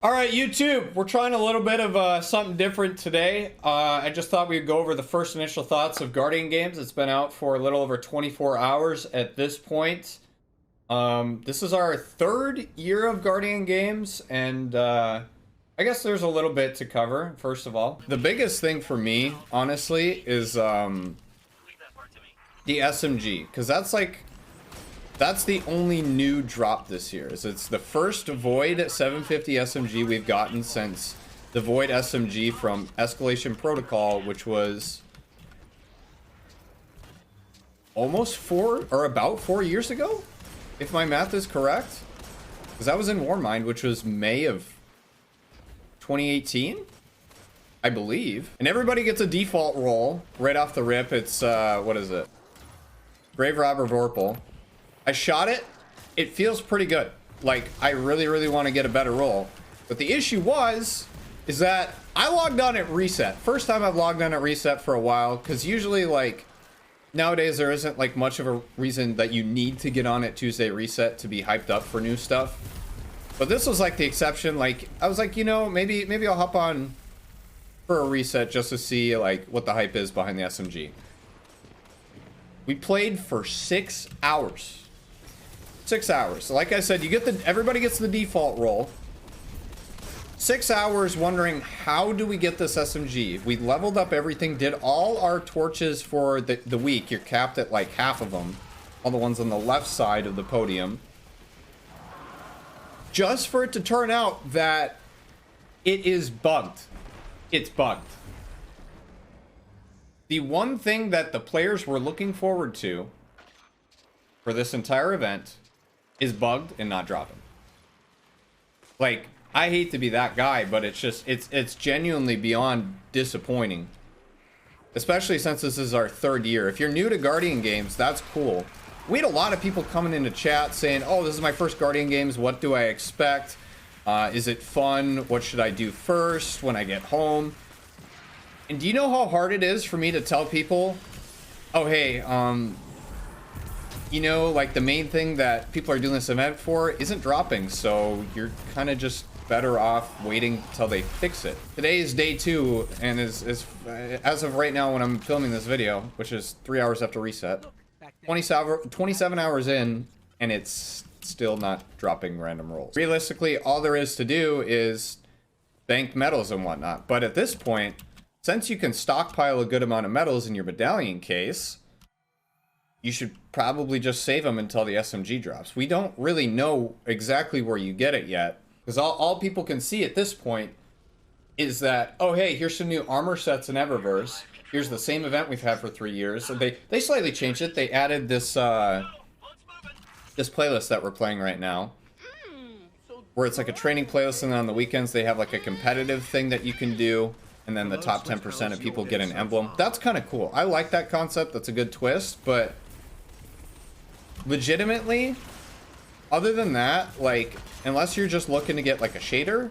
All right, YouTube, we're trying a little bit of something different today. I just thought we'd go over the first initial thoughts of Guardian Games. It's been out for a little over 24 hours at this point. This is our third year of Guardian Games, and I guess there's a little bit to cover, first of all. The biggest thing for me, honestly, is the SMG, because that's the only new drop this year. It's the first Void 750 SMG we've gotten since the Void SMG from Escalation Protocol, which was almost about 4 years ago, if my math is correct. Because that was in Warmind, which was May of 2018, I believe. And everybody gets a default roll right off the rip. It's, what is it? Grave Robber Vorpal. I shot it. It feels pretty good. Like, I really want to get a better roll. But the issue is that I logged on at reset. First time I've logged on at reset for a while, because usually, like, nowadays there isn't, like, much of a reason that you need to get on at Tuesday reset to be hyped up for new stuff. But this was, like, the exception. Like, I was like, you know, maybe I'll hop on for a reset just to see, like, what the hype is behind the SMG. We played for 6 hours. 6 hours. So like I said, everybody gets the default roll. 6 hours wondering, how do we get this SMG? We leveled up everything, did all our torches for the week. You're capped at like half of them. All the ones on the left side of the podium. Just for it to turn out that it is bugged. It's bugged. The one thing that the players were looking forward to for this entire event is bugged and not dropping. Like, I hate to be that guy, but it's just, it's genuinely beyond disappointing. Especially since this is our third year. If you're new to Guardian Games, that's cool. We had a lot of people coming into chat saying, oh, this is my first Guardian Games, what do I expect? Is it fun? What should I do first when I get home? And do you know how hard it is for me to tell people, oh, hey, you know, like, the main thing that people are doing this event for isn't dropping, so you're kind of just better off waiting till they fix it. Today is day 2, and as of right now when I'm filming this video, which is 3 hours after reset, 27 hours in, and it's still not dropping random rolls. Realistically, all there is to do is bank medals and whatnot, but at this point, since you can stockpile a good amount of medals in your medallion case, you should probably just save them until the SMG drops. We don't really know exactly where you get it yet, because all people can see at this point is that, oh, hey, here's some new armor sets in Eververse. Here's the same event we've had for 3 years. So they slightly changed it. They added this this playlist that we're playing right now, where it's like a training playlist, and then on the weekends they have like a competitive thing that you can do. And then the top 10% of people get an emblem. That's kind of cool. I like that concept. That's a good twist. But legitimately, other than that, like, unless you're just looking to get like a shader,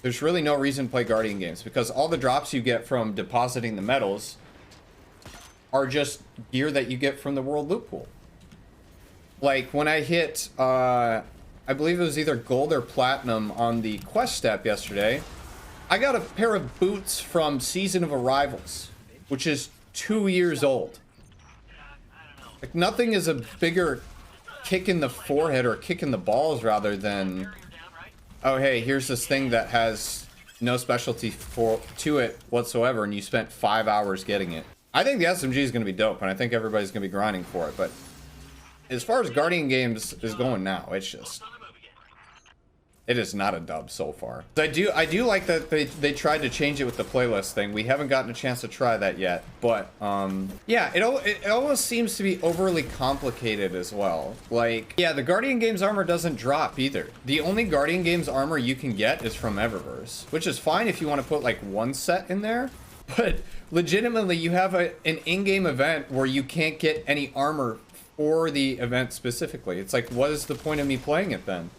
there's really no reason to play Guardian Games, because all the drops you get from depositing the medals are just gear that you get from the World Loot Pool. Like, when I hit, I believe it was either gold or platinum on the quest step yesterday, I got a pair of boots from Season of Arrivals, which is 2 years old. Like, nothing is a bigger kick in the forehead, or kick in the balls rather, than, oh, hey, here's this thing that has no specialty to it whatsoever, and you spent 5 hours getting it. I think the SMG is going to be dope, and I think everybody's going to be grinding for it, but as far as Guardian Games is going now, it's just, it is not a dub so far. I do like that they tried to change it with the playlist thing. We haven't gotten a chance to try that yet, but yeah, it almost seems to be overly complicated as well. Like, yeah, the Guardian Games armor doesn't drop either. The only Guardian Games armor you can get is from Eververse, which is fine if you want to put like one set in there, but legitimately you have an in-game event where you can't get any armor for the event specifically. It's like, what is the point of me playing it then?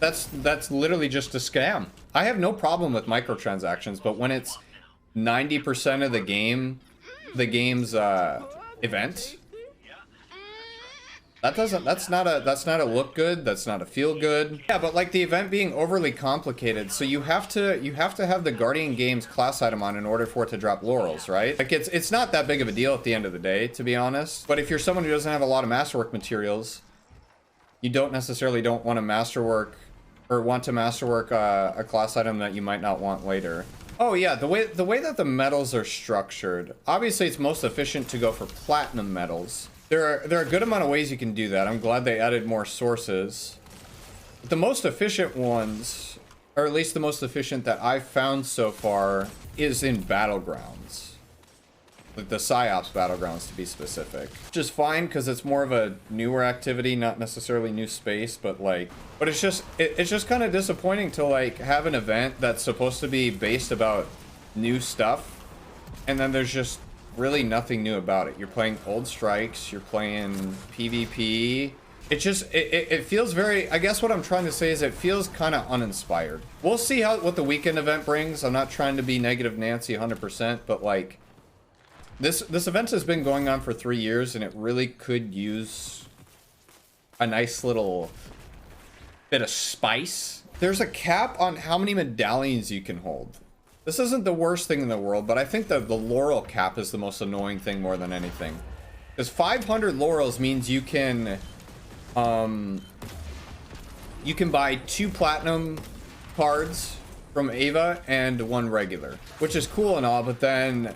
That's literally just a scam. I have no problem with microtransactions, but when it's 90% of the game's event, That's not a look good, that's not a feel good. Yeah, but like the event being overly complicated, so you have to have the Guardian Games class item on in order for it to drop laurels, right? Like it's not that big of a deal at the end of the day, to be honest. But if you're someone who doesn't have a lot of masterwork materials, you don't want to masterwork a class item that you might not want later. Oh yeah, the way that the medals are structured, obviously it's most efficient to go for platinum medals. There are a good amount of ways you can do that. I'm glad they added more sources. But the most efficient ones, or at least the most efficient that I've found so far, is in battlegrounds. Like the PsyOps battlegrounds, to be specific. Which is fine because it's more of a newer activity, not necessarily new space, but like, it's just kind of disappointing to like have an event that's supposed to be based about new stuff, and then there's just really nothing new about it. You're playing old strikes, you're playing PvP. It feels very, I guess what I'm trying to say is it feels kind of uninspired. We'll see what the weekend event brings. I'm not trying to be negative Nancy 100%, but like this event has been going on for 3 years and it really could use a nice little bit of spice. There's a cap on how many medallions you can hold. This isn't the worst thing in the world, but I think that the laurel cap is the most annoying thing more than anything. Because 500 laurels means you can buy 2 platinum cards from Ava and 1 regular, which is cool and all, but then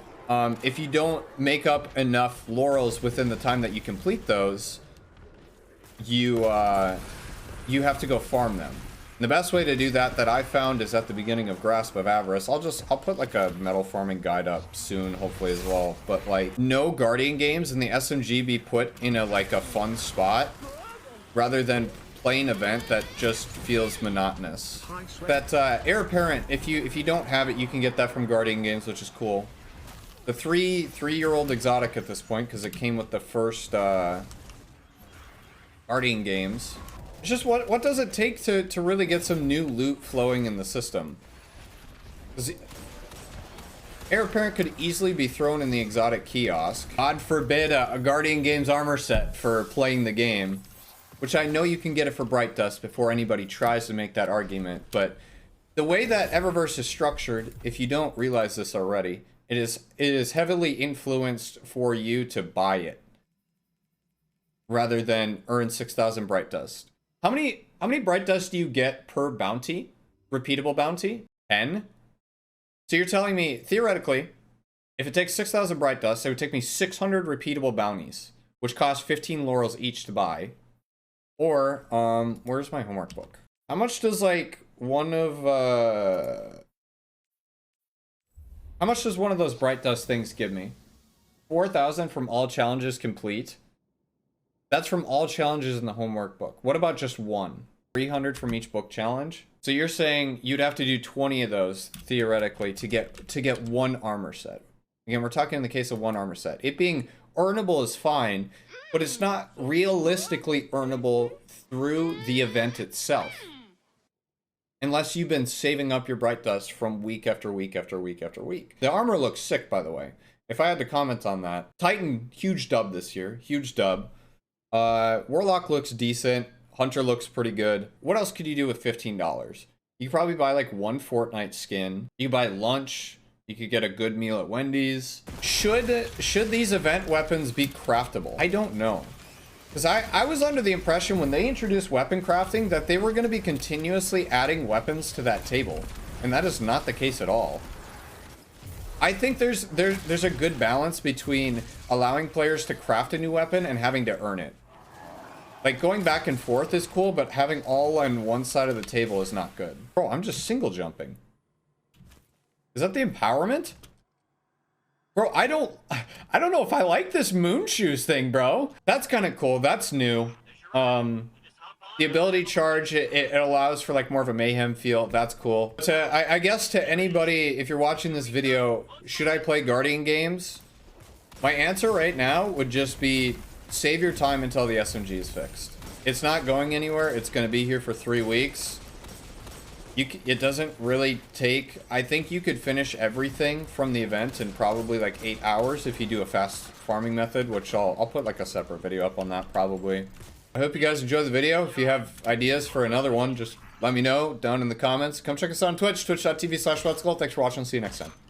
if you don't make up enough laurels within the time that you complete those, you have to go farm them. The best way to do that I found is at the beginning of Grasp of Avarice. I'll put like a metal farming guide up soon, hopefully as well. But like no Guardian games in the SMG be put in a fun spot rather than play an event that just feels monotonous. That Heir Apparent, if you don't have it, you can get that from Guardian Games, which is cool. The three-year-old exotic at this point because it came with the first Guardian Games. It's just what does it take to really get some new loot flowing in the system? Heir Apparent could easily be thrown in the exotic kiosk. God forbid a Guardian Games armor set for playing the game, which I know you can get it for Bright Dust before anybody tries to make that argument. But the way that Eververse is structured, if you don't realize this already, it is heavily influenced for you to buy it rather than earn 6,000 Bright Dust. How many Bright Dust do you get per bounty? Repeatable bounty? 10? So you're telling me, theoretically, if it takes 6,000 Bright Dust, it would take me 600 repeatable bounties, which cost 15 laurels each to buy. Or, where's my homework book? How much does, like, how much does one of those Bright Dust things give me? 4,000 from all challenges complete. That's from all challenges in the homework book. What about just one? 300 from each book challenge? So you're saying you'd have to do 20 of those, theoretically, to get 1 armor set. Again, we're talking in the case of 1 armor set. It being earnable is fine, but it's not realistically earnable through the event itself. Unless you've been saving up your Bright Dust from week after week after week after week. The armor looks sick, by the way. If I had to comment on that. Titan, huge dub this year. Huge dub. Warlock looks decent. Hunter looks pretty good. What else could you do with $15? You could probably buy like 1 Fortnite skin. You could buy lunch. You could get a good meal at Wendy's. Should these event weapons be craftable? I don't know. Because I was under the impression when they introduced weapon crafting that they were going to be continuously adding weapons to that table. And that is not the case at all. I think there's a good balance between allowing players to craft a new weapon and having to earn it. Like, going back and forth is cool, but having all on one side of the table is not good. Bro, I'm just single jumping. Is that the empowerment? Bro, I don't know if I like this moon shoes thing, bro. That's kind of cool. That's new. The ability charge, it allows for like more of a mayhem feel. That's cool. I guess to anybody, if you're watching this video, should I play Guardian games? My answer right now would just be save your time until the SMG is fixed. It's not going anywhere. It's going to be here for 3 weeks. It doesn't really take, I think you could finish everything from the event in probably like 8 hours if you do a fast farming method, which I'll put like a separate video up on that probably. I hope you guys enjoyed the video. If you have ideas for another one, just let me know down in the comments. Come check us out on Twitch, twitch.tv/Sweatcicle. Thanks for watching. See you next time.